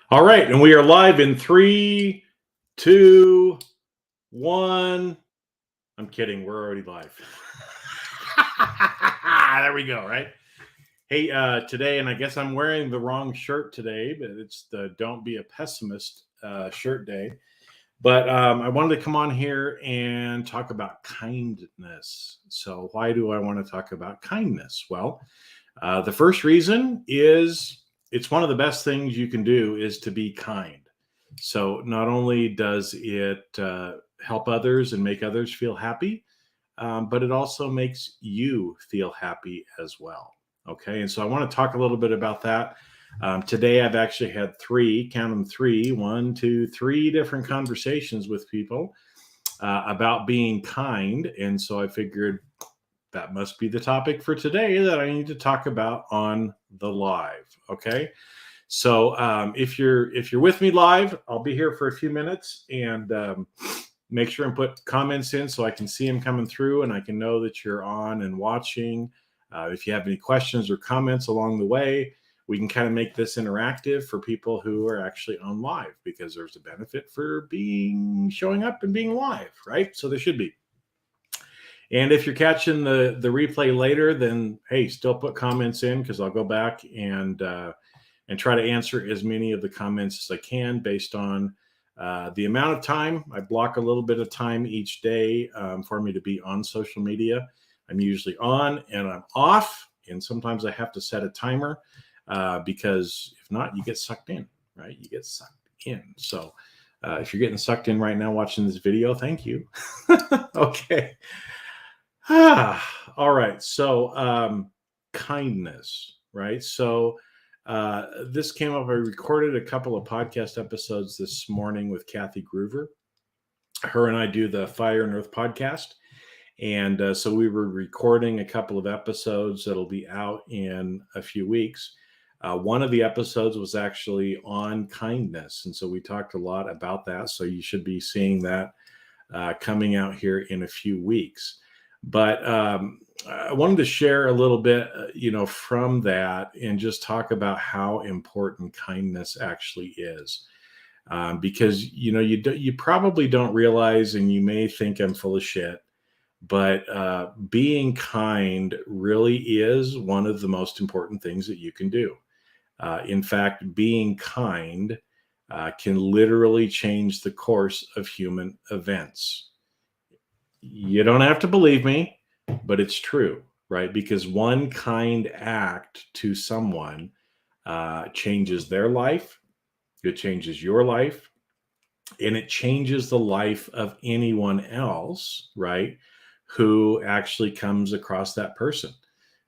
All right, and we are live in 3, 2, 1. I'm kidding. We're already live. There we go, right? Hey, today, and I guess I'm wearing the wrong shirt today, but it's the Don't Be a Pessimist shirt day. But I wanted to come on here and talk about kindness. So why do I want to talk about kindness? Well, the first reason is it's one of the best things you can do is to be kind. So not only does it help others and make others feel happy, but it also makes you feel happy as well. Okay, and so I want to talk a little bit about that. Today, I've actually had count them three different conversations with people about being kind. And so I figured that must be the topic for today that I need to talk about on the live. Okay. So if you're with me live, I'll be here for a few minutes and make sure and put comments in so I can see them coming through and I can know that you're on and watching. If you have any questions or comments along the way, we can kind of make this interactive for people who are actually on live, because there's a benefit for showing up and being live, right? So there should be. And if you're catching the replay later, then hey, still put comments in, because I'll go back and try to answer as many of the comments as I can based on the amount of time. I block a little bit of time each day for me to be on social media. I'm usually on and I'm off, and sometimes I have to set a timer because if not, you get sucked in, right? You get sucked in. So if you're getting sucked in right now watching this video, thank you. Okay. All right. So kindness, right? So this came up. I recorded a couple of podcast episodes this morning with Kathy Groover. Her and I do the Fire and Earth podcast. And so we were recording a couple of episodes that'll be out in a few weeks. One of the episodes was actually on kindness. And so we talked a lot about that. So you should be seeing that coming out here in a few weeks. But I wanted to share a little bit, from that and just talk about how important kindness actually is. Because, you probably don't realize, and you may think I'm full of shit, but being kind really is one of the most important things that you can do. In fact, being kind can literally change the course of human events. You don't have to believe me, but it's true, right? Because one kind act to someone changes their life, it changes your life, and it changes the life of anyone else, right, who actually comes across that person.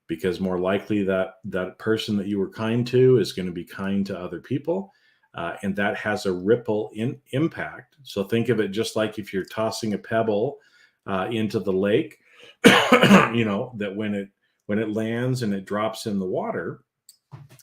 Because more likely that person that you were kind to is going to be kind to other people. And that has a ripple impact. So think of it just like if you're tossing a pebble into the lake, that when it lands and it drops in the water,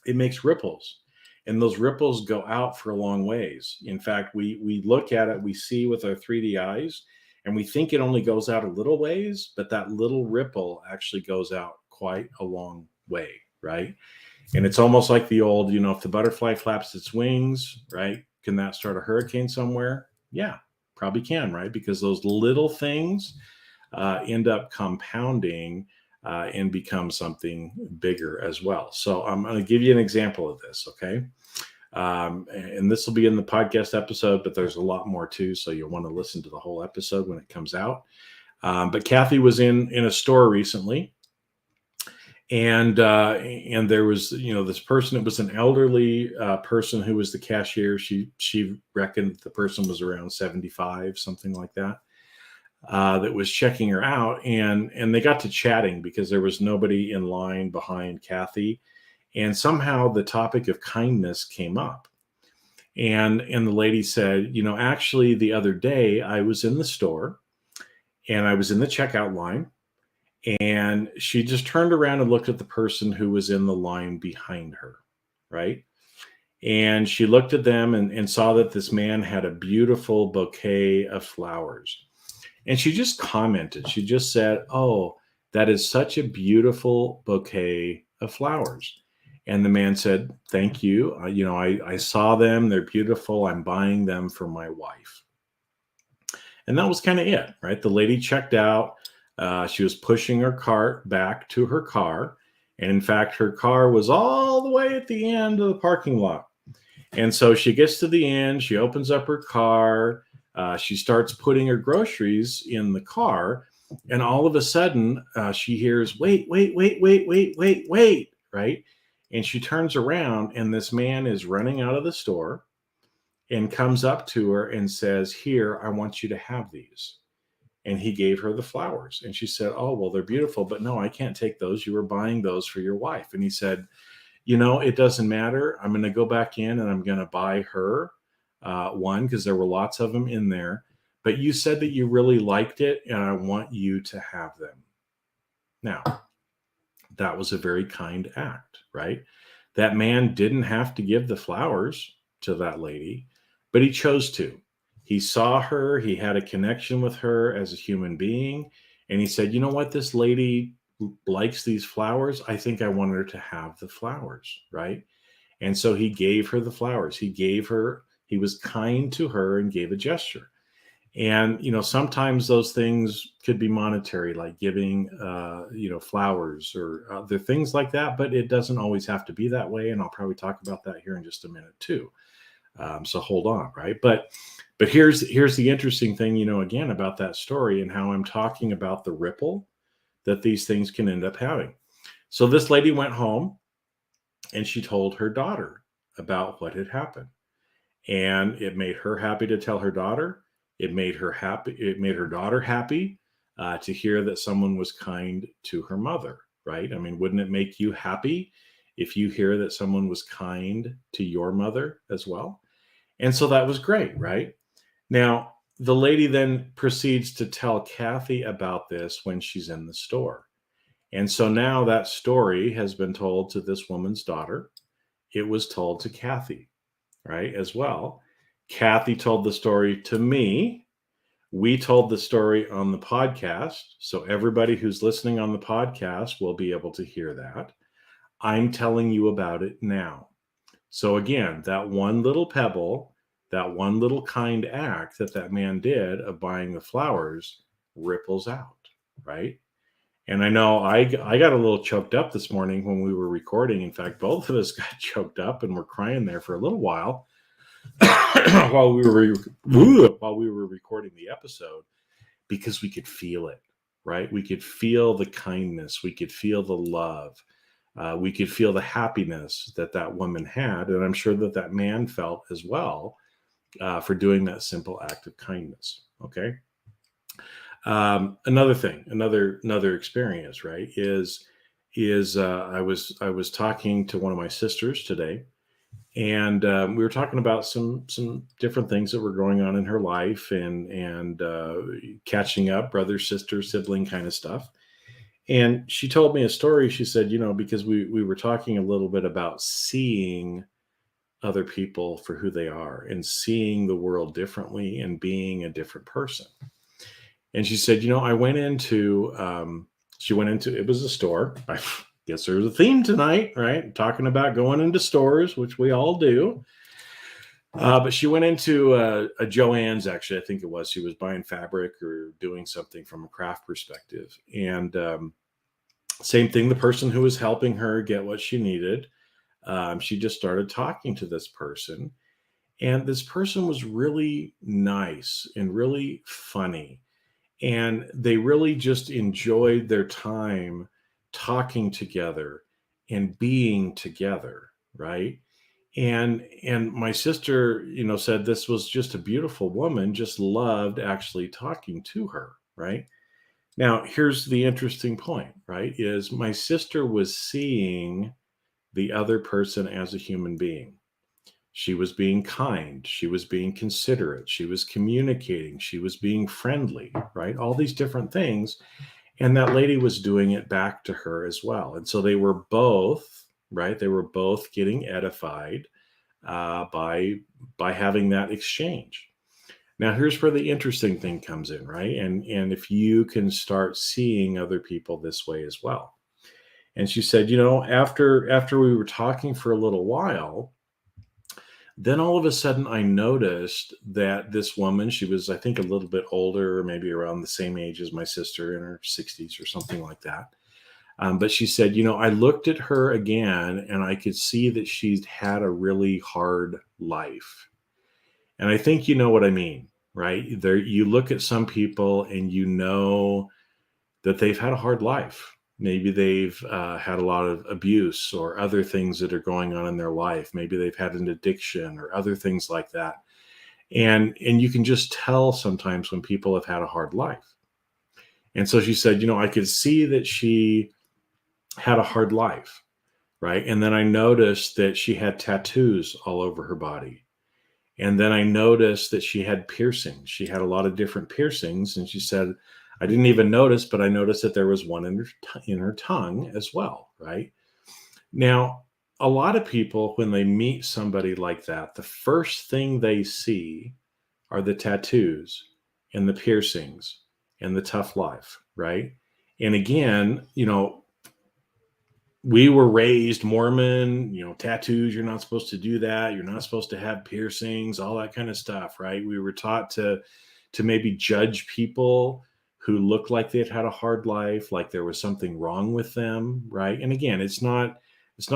it makes ripples. And those ripples go out for a long ways. In fact, we look at it, we see with our 3D eyes, and we think it only goes out a little ways, but that little ripple actually goes out quite a long way, right? And it's almost like the old, if the butterfly flaps its wings, right? Can that start a hurricane somewhere? Yeah, probably can, right? Because those little things end up compounding and become something bigger as well. So I'm going to give you an example of this, okay? And this will be in the podcast episode, but there's a lot more too. So you'll want to listen to the whole episode when it comes out. But Kathy was in a store recently. And there was, this person, it was an elderly person who was the cashier. She reckoned the person was around 75, something like that, that was checking her out. And they got to chatting because there was nobody in line behind Kathy. And somehow the topic of kindness came up. And the lady said, actually the other day I was in the store and I was in the checkout line. And she just turned around and looked at the person who was in the line behind her, right? And she looked at them and saw that this man had a beautiful bouquet of flowers. And she just commented. She just said, "Oh, that is such a beautiful bouquet of flowers." And the man said, thank you. I saw them. They're beautiful. I'm buying them for my wife. And that was kind of it, right? The lady checked out. She was pushing her cart back to her car. And in fact, her car was all the way at the end of the parking lot. And so she gets to the end. She opens up her car. She starts putting her groceries in the car. And all of a sudden, she hears, wait, wait, wait, wait, wait, wait, wait, right? And she turns around, and this man is running out of the store and comes up to her and says, here, I want you to have these. And he gave her the flowers. And she said, oh, well, they're beautiful, but no, I can't take those. You were buying those for your wife. And he said, it doesn't matter. I'm going to go back in and I'm going to buy her one, because there were lots of them in there. But you said that you really liked it, and I want you to have them. Now, that was a very kind act, right? That man didn't have to give the flowers to that lady, but he chose to. He saw her, he had a connection with her as a human being, and he said, you know what, this lady likes these flowers. I think I want her to have the flowers, right? And so he gave her the flowers. He was kind to her and gave a gesture. And, sometimes those things could be monetary, like giving, flowers or other things like that, but it doesn't always have to be that way. And I'll probably talk about that here in just a minute too. So hold on, right? But here's the interesting thing, again, about that story and how I'm talking about the ripple that these things can end up having. So this lady went home and she told her daughter about what had happened. And it made her happy to tell her daughter. It made her happy. It made her daughter happy to hear that someone was kind to her mother, right? I mean, wouldn't it make you happy if you hear that someone was kind to your mother as well? And so that was great, right? Now, the lady then proceeds to tell Kathy about this when she's in the store. And so now that story has been told to this woman's daughter. It was told to Kathy, right, as well. Kathy told the story to me. We told the story on the podcast. So everybody who's listening on the podcast will be able to hear that. I'm telling you about it now. So again, that one little pebble, that one little kind act that man did of buying the flowers ripples out, right? And I know I got a little choked up this morning when we were recording. In fact, both of us got choked up and were crying there for a little while while we were recording the episode, because we could feel it, right? We could feel the kindness, we could feel the love, we could feel the happiness that woman had, and I'm sure that man felt as well for doing that simple act of kindness. Okay. Another experience, right, is I was talking to one of my sisters today, and we were talking about some different things that were going on in her life, and catching up, brother, sister, sibling kind of stuff. And she told me a story. She said, because we were talking a little bit about seeing other people for who they are and seeing the world differently and being a different person. And she said, I went into, it was a store. I guess there's a theme tonight, right? Talking about going into stores, which we all do. But she went into a Joann's, actually, I think it was. She was buying fabric or doing something from a craft perspective. And same thing, the person who was helping her get what she needed, she just started talking to this person. And this person was really nice and really funny. And they really just enjoyed their time talking together and being together, right? And my sister, said this was just a beautiful woman, just loved actually talking to her, right? Now, here's the interesting point, right? Is my sister was seeing the other person as a human being. She was being kind. She was being considerate. She was communicating. She was being friendly, right? All these different things. And that lady was doing it back to her as well. And so they were both, right? They were both getting edified by having that exchange. Now, here's where the interesting thing comes in, right? And if you can start seeing other people this way as well. And she said, after we were talking for a little while, then all of a sudden I noticed that this woman, she was, I think, a little bit older, maybe around the same age as my sister, in her 60s or something like that. But she said, I looked at her again and I could see that she'd had a really hard life. And I think you know what I mean, right? There, you look at some people and you know that they've had a hard life. Maybe they've had a lot of abuse or other things that are going on in their life. Maybe they've had an addiction or other things like that. And you can just tell sometimes when people have had a hard life. And so she said, I could see that she had a hard life, right? And then I noticed that she had tattoos all over her body. And then I noticed that she had piercings. She had a lot of different piercings. And she said, I didn't even notice, but I noticed that there was one in her tongue as well, right? Now, a lot of people, when they meet somebody like that, the first thing they see are the tattoos and the piercings and the tough life, right? And again, we were raised Mormon, tattoos, you're not supposed to do that. You're not supposed to have piercings, all that kind of stuff, right? We were taught to maybe judge people who looked like they'd had a hard life, like there was something wrong with them, right? And again, it's not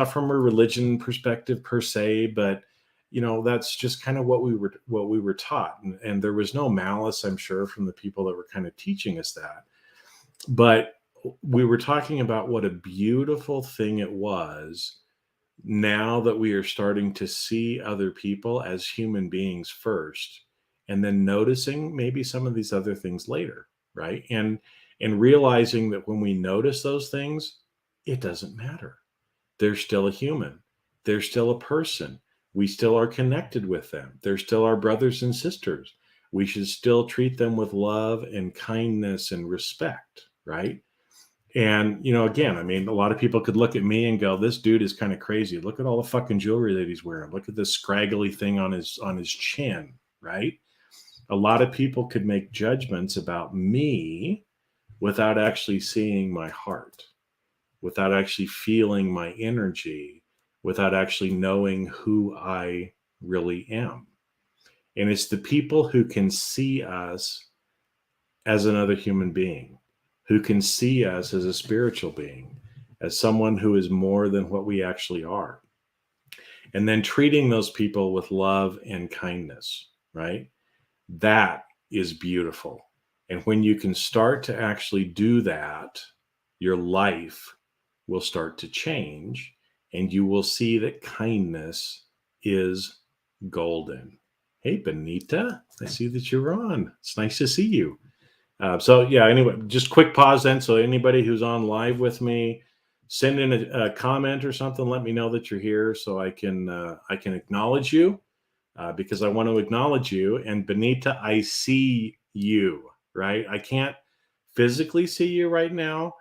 from a religion perspective per se, but that's just kind of what we were taught. And there was no malice, I'm sure, from the people that were kind of teaching us that. But we were talking about what a beautiful thing it was now that we are starting to see other people as human beings first, and then noticing maybe some of these other things later, right? And realizing that when we notice those things, it doesn't matter. They're still a human. They're still a person. We still are connected with them. They're still our brothers and sisters. We should still treat them with love and kindness and respect, right? And, again, I mean, a lot of people could look at me and go, this dude is kind of crazy. Look at all the fucking jewelry that he's wearing. Look at this scraggly thing on his chin, right? A lot of people could make judgments about me without actually seeing my heart, without actually feeling my energy, without actually knowing who I really am. And it's the people who can see us as another human being, who can see us as a spiritual being, as someone who is more than what we actually are. And then treating those people with love and kindness, right? That is beautiful. And when you can start to actually do that, your life will start to change and you will see that kindness is golden. Hey, Benita, I see that you're on. It's nice to see you. So yeah, anyway, just quick pause then. So anybody who's on live with me, send in a comment or something. Let me know that you're here so I can acknowledge you because I want to acknowledge you. And Benita, I see you, right? I can't physically see you right now,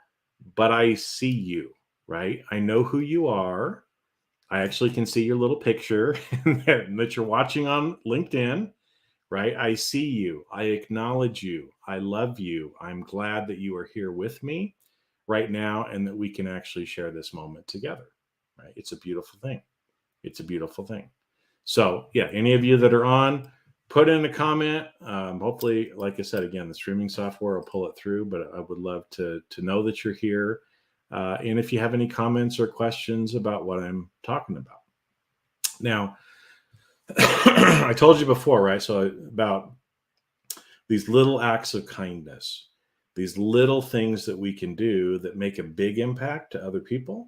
but I see you, right? I know who you are. I actually can see your little picture that you're watching on LinkedIn. Right? I see you. I acknowledge you. I love you. I'm glad that you are here with me right now and that we can actually share this moment together. Right? It's a beautiful thing. It's a beautiful thing. So, yeah, any of you that are on, put in a comment. Hopefully, like I said, again, the streaming software will pull it through, but I would love to know that you're here. And if you have any comments or questions about what I'm talking about. Now, I told you before, right? So about these little acts of kindness, these little things that we can do that make a big impact to other people.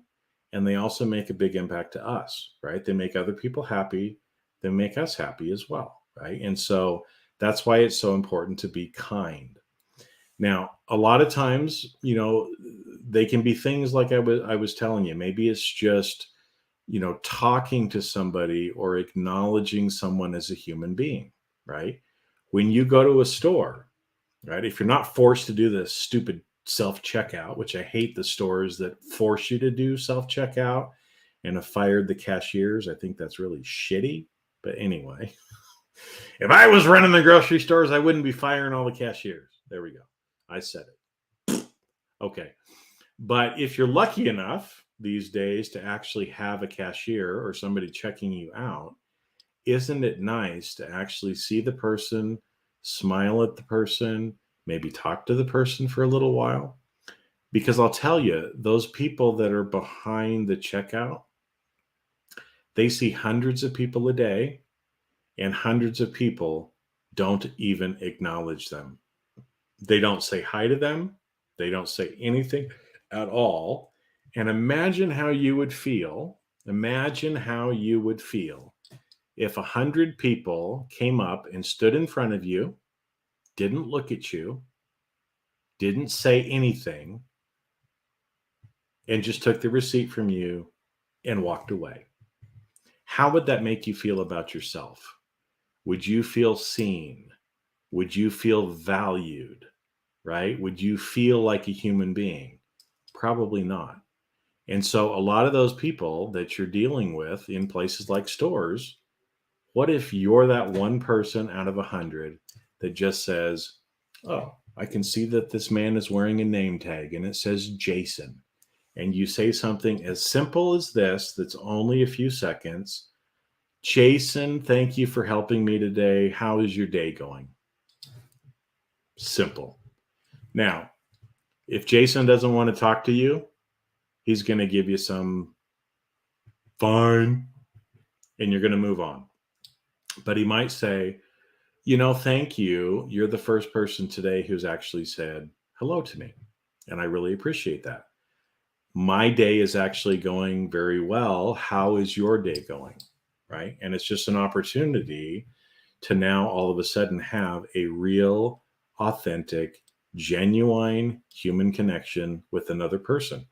And they also make a big impact to us, right? They make other people happy. They make us happy as well, right? And so that's why it's so important to be kind. Now, a lot of times, they can be things like I was telling you. Maybe it's just, talking to somebody or acknowledging someone as a human being, right? When you go to a store, right? If you're not forced to do this stupid self-checkout, which I hate the stores that force you to do self-checkout and have fired the cashiers. I think that's really shitty. But anyway, if I was running the grocery stores, I wouldn't be firing all the cashiers. There we go. I said it. Okay. But if you're lucky enough these days to actually have a cashier or somebody checking you out, isn't it nice to actually see the person, smile at the person, maybe talk to the person for a little while? Because I'll tell you, those people that are behind the checkout, they see hundreds of people a day, and hundreds of people don't even acknowledge them. They don't say hi to them. They don't say anything at all. And imagine how you would feel. Imagine how you would feel if 100 people came up and stood in front of you, didn't look at you, didn't say anything, and just took the receipt from you and walked away. How would that make you feel about yourself? Would you feel seen? Would you feel valued? Right? Would you feel like a human being? Probably not. And so a lot of those people that you're dealing with in places like stores, what if you're that one person out of 100 that just says, oh, I can see that this man is wearing a name tag and it says Jason. And you say something as simple as this, that's only a few seconds. Jason, thank you for helping me today. How is your day going? Simple. Now, if Jason doesn't want to talk to you, he's going to give you some fine, and you're going to move on. But he might say, thank you. You're the first person today who's actually said hello to me. And I really appreciate that. My day is actually going very well. How is your day going? Right? And it's just an opportunity to now all of a sudden have a real, authentic, genuine human connection with another person.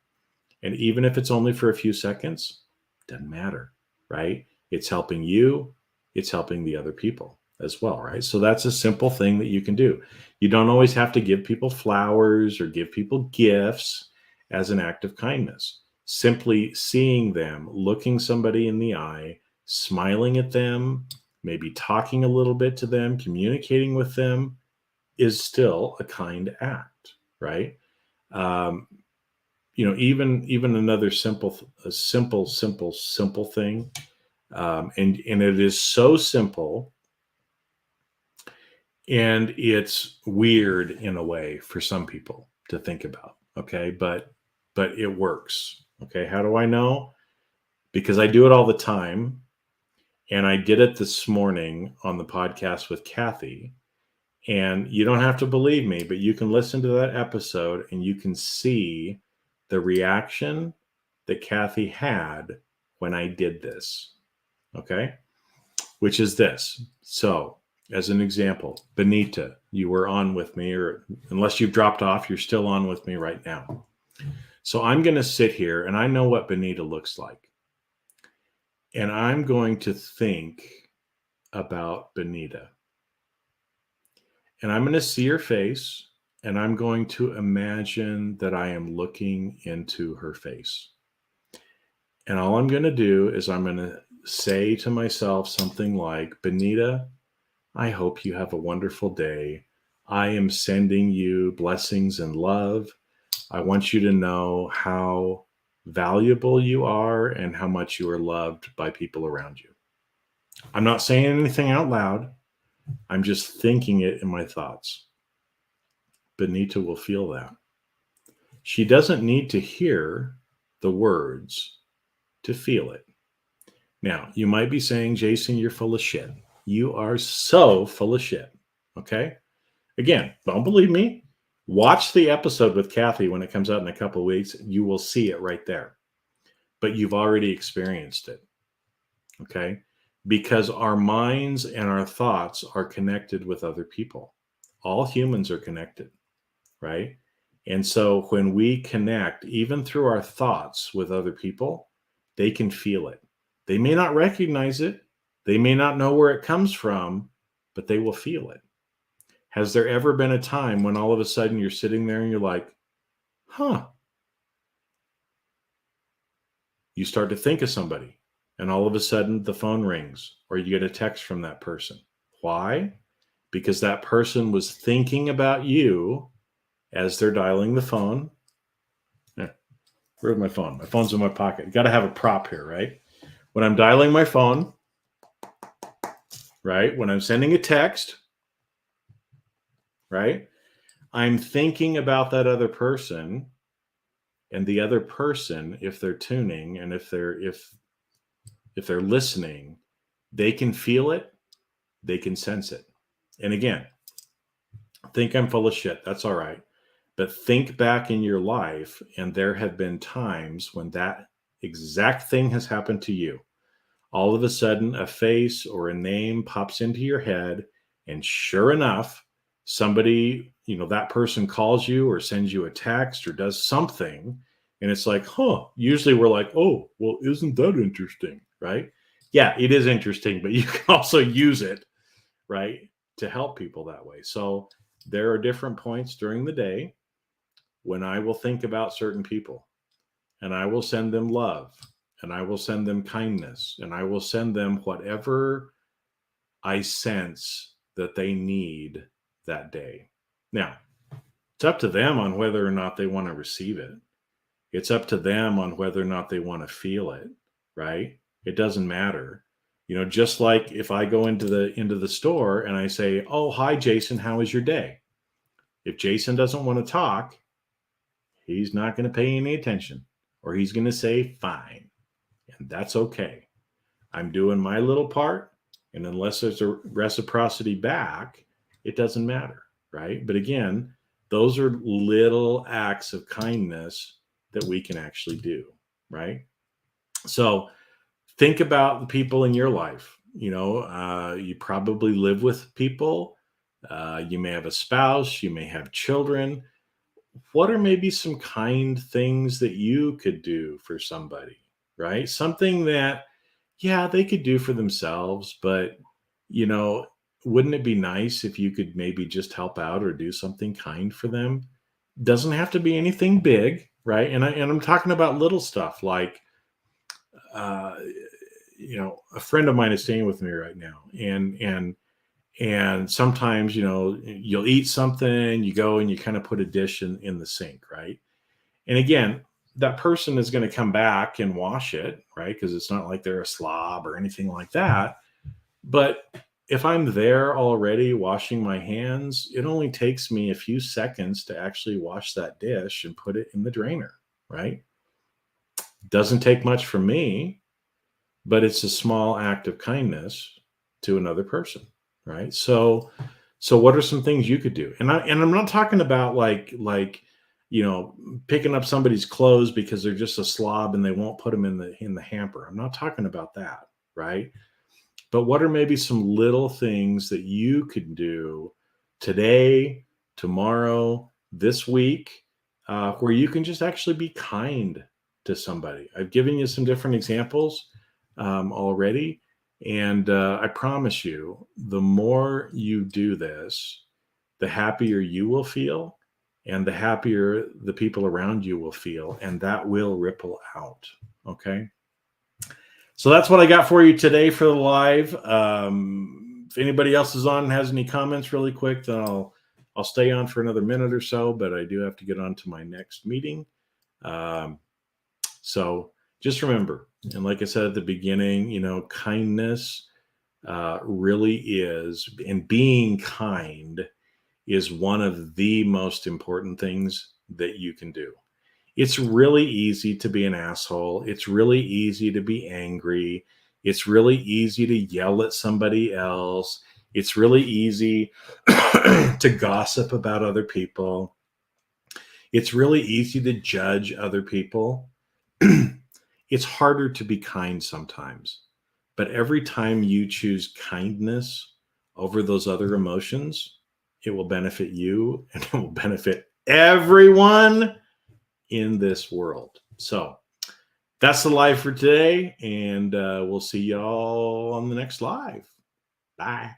And even if it's only for a few seconds, doesn't matter, right? It's helping you, it's helping the other people as well, right? So that's a simple thing that you can do. You don't always have to give people flowers or give people gifts as an act of kindness. Simply seeing them, looking somebody in the eye, smiling at them, maybe talking a little bit to them, communicating with them is still a kind act, right? Even another simple thing, and it is so simple, and it's weird in a way for some people to think about. Okay, but it works. Okay, how do I know? Because I do it all the time, and I did it this morning on the podcast with Kathy. And you don't have to believe me, but you can listen to that episode and you can see the reaction that Kathy had when I did this. Okay? Which is this. So, as an example, Benita, you were on with me, or unless you've dropped off, you're still on with me right now. So I'm going to sit here and I know what Benita looks like. And I'm going to think about Benita. And I'm going to see her face, and I'm going to imagine that I am looking into her face. And all I'm going to do is I'm going to say to myself something like, Benita, I hope you have a wonderful day. I am sending you blessings and love. I want you to know how valuable you are and how much you are loved by people around you. I'm not saying anything out loud. I'm just thinking it in my thoughts. Benita will feel that. She doesn't need to hear the words to feel it. Now, you might be saying, Jason, you're full of shit. You are so full of shit. Okay? Again, don't believe me. Watch the episode with Kathy when it comes out in a couple of weeks. You will see it right there. But you've already experienced it. Okay? Because our minds and our thoughts are connected with other people. All humans are connected, right? And so when we connect, even through our thoughts with other people, they can feel it. They may not recognize it. They may not know where it comes from, but they will feel it. Has there ever been a time when all of a sudden you're sitting there and you're like, huh? You start to think of somebody, and all of a sudden the phone rings or you get a text from that person. Why? Because that person was thinking about you as they're dialing the phone. Where's my phone? My phone's in my pocket. Got to have a prop here, right? When I'm dialing my phone, right? When I'm sending a text, right? I'm thinking about that other person, and the other person, if they're tuning and if they're listening, they can feel it, they can sense it. And again, think I'm full of shit. That's all right. But think back in your life, and there have been times when that exact thing has happened to you. All of a sudden, a face or a name pops into your head, and sure enough, somebody, that person calls you or sends you a text or does something, and it's like, usually we're like, oh, well, isn't that interesting, right? Yeah, it is interesting, but you can also use it, right, to help people that way. So there are different points during the day when I will think about certain people, and I will send them love, and I will send them kindness, and I will send them whatever I sense that they need that day. Now, it's up to them on whether or not they want to receive it. It's up to them on whether or not they want to feel it, right? It doesn't matter. Just like if I go into the store and I say, "Oh, hi Jason, how was your day?" If Jason doesn't want to talk, he's not going to pay any attention, or he's going to say fine. And that's okay. I'm doing my little part. And unless there's a reciprocity back, it doesn't matter, right? But again, those are little acts of kindness that we can actually do, right? So think about the people in your life. You probably live with people. You may have a spouse. You may have children. What are maybe some kind things that you could do for somebody, right? Something that, yeah, they could do for themselves, but, you know, wouldn't it be nice if you could maybe just help out or do something kind for them? Doesn't have to be anything big, right? And I'm talking about little stuff like, uh, a friend of mine is staying with me right now, and sometimes, you'll eat something, you go and you kind of put a dish in the sink, right? And again, that person is going to come back and wash it, right? Because it's not like they're a slob or anything like that. But if I'm there already washing my hands, it only takes me a few seconds to actually wash that dish and put it in the drainer, right? Doesn't take much from me, but it's a small act of kindness to another person, right? So what are some things you could do? And I'm not talking about like picking up somebody's clothes because they're just a slob and they won't put them in the hamper. I'm not talking about that, right? But what are maybe some little things that you could do today, tomorrow, this week, where you can just actually be kind to somebody? I've given you some different examples already. And I promise you, the more you do this, the happier you will feel, and the happier the people around you will feel. And that will ripple out. Okay. So that's what I got for you today for the live. If anybody else is on and has any comments really quick, then I'll stay on for another minute or so, but I do have to get on to my next meeting. So just remember, and like I said at the beginning, kindness really is, and being kind is one of the most important things that you can do. It's really easy to be an asshole. It's really easy to be angry. It's really easy to yell at somebody else. It's really easy to gossip about other people. It's really easy to judge other people. It's harder to be kind sometimes. But every time you choose kindness over those other emotions, it will benefit you and it will benefit everyone in this world. So that's the live for today, and we'll see y'all on the next live. Bye.